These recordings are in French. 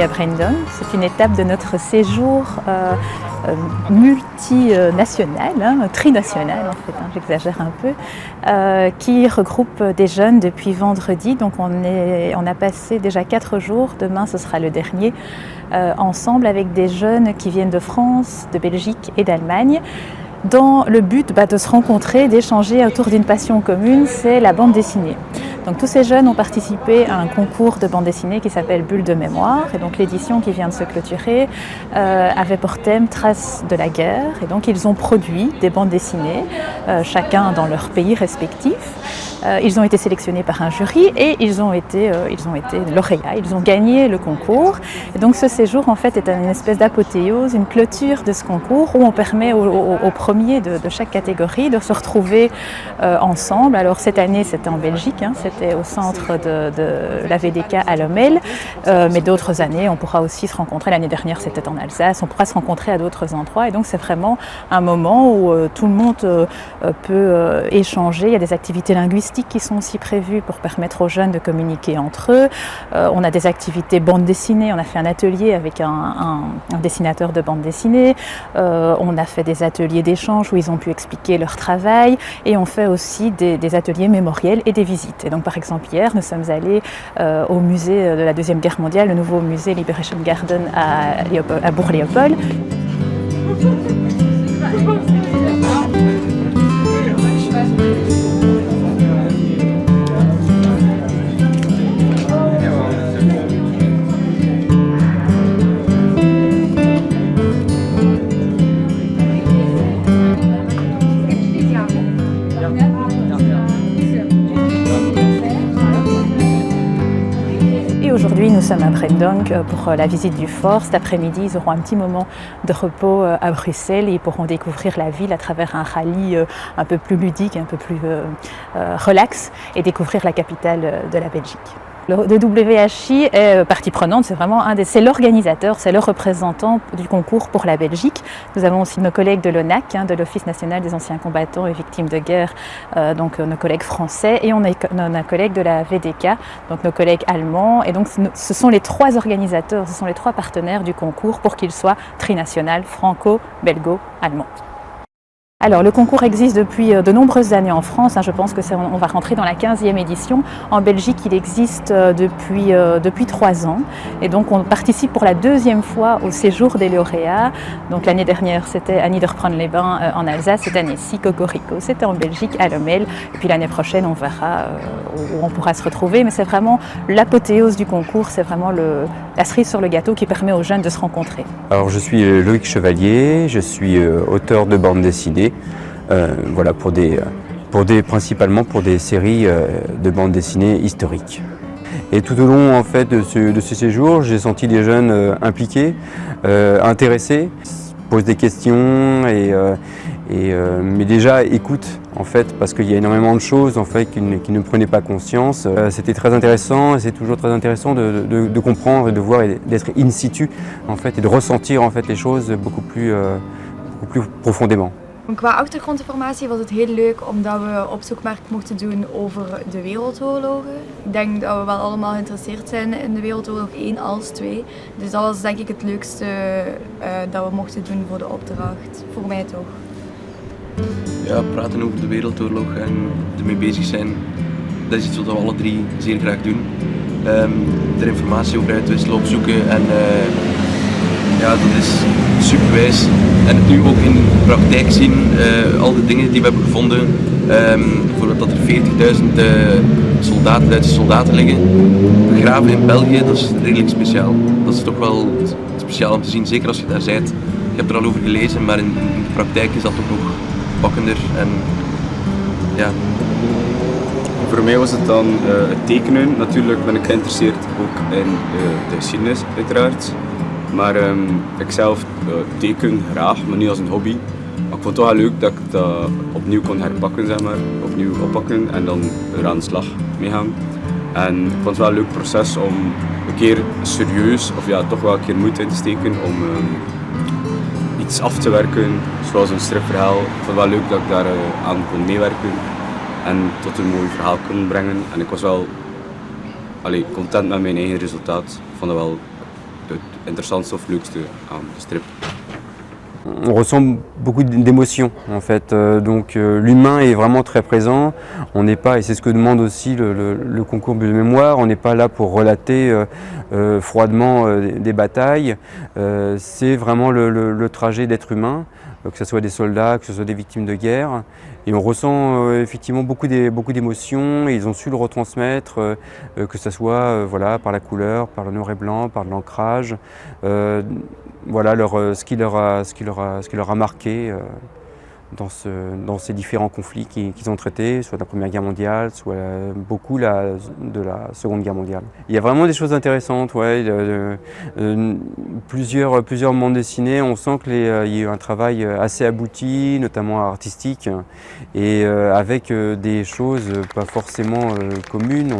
aujourd'hui à Braindon. C'est une étape de notre séjour multinational, trinational en fait, j'exagère un peu, qui regroupe des jeunes depuis vendredi. Donc on a passé déjà 4 jours, demain ce sera le dernier, ensemble avec des jeunes qui viennent de France, de Belgique et d'Allemagne, dans le but de se rencontrer, d'échanger autour d'une passion commune, c'est la bande dessinée. Donc tous ces jeunes ont participé à un concours de bande dessinée qui s'appelle Bulle de mémoire, et donc l'édition qui vient de se clôturer avait pour thème Traces de la guerre, et donc ils ont produit des bandes dessinées, chacun dans leur pays respectif. Ils ont été sélectionnés par un jury et ils ont été lauréats, ils ont gagné le concours. Et donc ce séjour en fait est une espèce d'apothéose, une clôture de ce concours où on permet aux premiers de chaque catégorie de se retrouver ensemble. Alors cette année c'était en Belgique, c'était au centre de la VDK à Lommel, mais d'autres années on pourra aussi se rencontrer. L'année dernière c'était en Alsace, on pourra se rencontrer à d'autres endroits. Et donc c'est vraiment un moment où tout le monde peut échanger. Il y a des activités linguistiques qui sont aussi prévues pour permettre aux jeunes de communiquer entre eux. On a des activités bande dessinée, on a fait un atelier avec un dessinateur de bande dessinée, on a fait des ateliers d'échange où ils ont pu expliquer leur travail, et on fait aussi des ateliers mémoriels et des visites. Et donc par exemple hier nous sommes allés au musée de la Deuxième Guerre mondiale, le nouveau musée Liberation Garden à Bourg-Léopold. Aujourd'hui, nous sommes à Braindon pour la visite du fort. Cet après-midi, ils auront un petit moment de repos à Bruxelles et ils pourront découvrir la ville à travers un rallye un peu plus ludique, un peu plus relax, et découvrir la capitale de la Belgique. Le WHI est partie prenante, c'est l'organisateur, c'est le représentant du concours pour la Belgique. Nous avons aussi nos collègues de l'ONAC, de l'Office national des anciens combattants et victimes de guerre, donc nos collègues français, et on a un collègue de la VDK, donc nos collègues allemands. Et donc ce sont les 3 organisateurs, ce sont les 3 partenaires du concours pour qu'il soit trinational, franco-belgo-allemand. Alors le concours existe depuis de nombreuses années en France, je pense qu'on va rentrer dans la 15e édition. En Belgique il existe depuis 3 ans, et donc on participe pour la 2e fois au séjour des lauréats. Donc l'année dernière c'était à Niederbronn-les-Bains en Alsace, cette année-ci Cocorico, c'était en Belgique à Lommel, et puis l'année prochaine on verra où on pourra se retrouver. Mais c'est vraiment l'apothéose du concours, c'est vraiment la cerise sur le gâteau qui permet aux jeunes de se rencontrer. Alors je suis Loïc Chevalier, je suis auteur de bande dessinée. Voilà, principalement pour des séries de bandes dessinées historiques. Et tout au long en fait, de ce séjour, j'ai senti des jeunes impliqués, intéressés, posent des questions mais déjà écoutent en fait, parce qu'il y a énormément de choses en fait qui ne prenaient pas conscience. C'était très intéressant, et c'est toujours très intéressant de comprendre et de voir et d'être in situ en fait, et de ressentir en fait les choses beaucoup plus profondément. Qua achtergrondinformatie was het heel leuk omdat we opzoekwerk mochten doen over de wereldoorlogen. Ik denk dat we wel allemaal geïnteresseerd zijn in de Wereldoorlog 1 als 2. Dus dat was denk ik het leukste dat we mochten doen voor de opdracht. Voor mij toch. Ja, praten over de Wereldoorlog en ermee bezig zijn, dat is iets wat we alle 3 zeer graag doen. Er informatie over uitwisselen, opzoeken en ja, dat is superwijs. En het nu ook in de praktijk zien, al de dingen die we hebben gevonden. Bijvoorbeeld dat er 40.000 Duitse soldaten liggen, begraven in België, dat is redelijk speciaal. Dat is toch wel speciaal om te zien, zeker als je daar bent. Je hebt er al over gelezen, maar in de praktijk is dat toch nog pakkender. En, ja. Voor mij was het dan het tekenen. Natuurlijk ben ik geïnteresseerd ook in de geschiedenis uiteraard. Maar ik zelf teken graag, maar niet als een hobby. Maar ik vond het toch wel leuk dat ik dat opnieuw kon herpakken, zeg maar. Opnieuw oppakken en dan er aan de slag mee gaan. En ik vond het wel een leuk proces om een keer serieus, of ja, toch wel een keer moeite in te steken om iets af te werken, zoals een stripverhaal. Ik vond het wel leuk dat ik daar aan kon meewerken en tot een mooi verhaal kon brengen. En ik was wel content met mijn eigen resultaat. Ik vond het wel het interessantste of leukste aan de strip? On ressent beaucoup d'émotions en fait, donc l'humain est vraiment très présent. On n'est pas, et c'est ce que demande aussi le concours de mémoire, on n'est pas là pour relater froidement des batailles, c'est vraiment le trajet d'être humain, que ce soit des soldats, que ce soit des victimes de guerre. Et on ressent effectivement beaucoup d'émotions, et ils ont su le retransmettre, que ce soit voilà, par la couleur, par le noir et blanc, par l'ancrage. Voilà ce qui leur a marqué dans ces différents conflits qu'ils ont traités, soit de la Première Guerre mondiale, soit beaucoup de la Seconde Guerre mondiale. Il y a vraiment des choses intéressantes, ouais, plusieurs bandes dessinées, on sent qu'il y a eu un travail assez abouti, notamment artistique, et avec des choses pas forcément communes.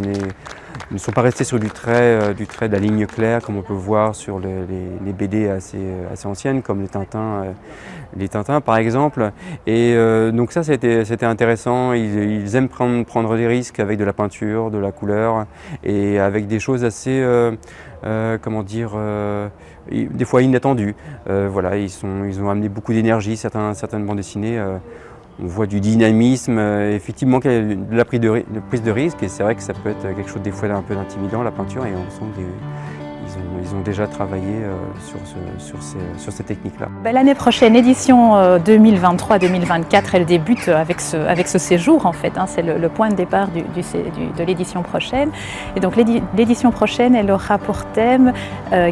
Ils ne sont pas restés sur du trait de la ligne claire comme on peut voir sur les BD assez anciennes comme les Tintins par exemple. Et donc ça c'était intéressant, ils aiment prendre des risques avec de la peinture, de la couleur et avec des choses assez, comment dire, des fois inattendues. Voilà, ils ont amené beaucoup d'énergie, certaines bandes dessinées. On voit du dynamisme, effectivement qu'il y a de la prise de risque, et c'est vrai que ça peut être quelque chose des fois un peu intimidant, la peinture, et on sent qu'ils ont déjà travaillé sur ces techniques-là. L'année prochaine, édition 2023-2024, elle débute avec ce séjour en fait, hein, c'est le point de départ de l'édition prochaine. Et donc l'édition prochaine, elle aura pour thème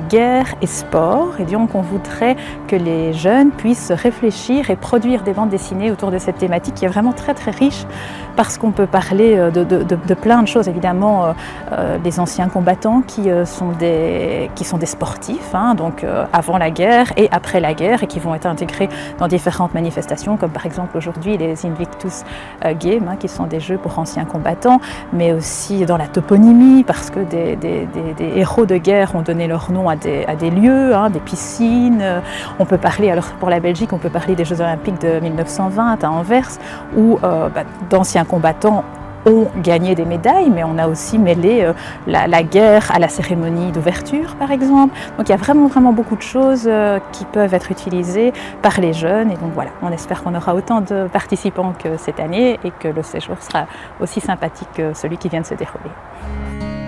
guerre et sport, et donc on voudrait que les jeunes puissent réfléchir et produire des bandes dessinées autour de cette thématique qui est vraiment très très riche, parce qu'on peut parler de plein de choses, évidemment des anciens combattants qui sont des sportifs, hein, donc avant la guerre et après la guerre, et qui vont être intégrés dans différentes manifestations, comme par exemple aujourd'hui les Invictus Games, hein, qui sont des jeux pour anciens combattants, mais aussi dans la toponymie, parce que des héros de guerre ont donné leur nom à des lieux, hein, des piscines. On peut parler, alors pour la Belgique, on peut parler des Jeux Olympiques de 1920 à Anvers, où d'anciens combattants ont gagné des médailles, mais on a aussi mêlé la guerre à la cérémonie d'ouverture, par exemple. Donc il y a vraiment beaucoup de choses qui peuvent être utilisées par les jeunes. Et donc voilà, on espère qu'on aura autant de participants que cette année et que le séjour sera aussi sympathique que celui qui vient de se dérouler.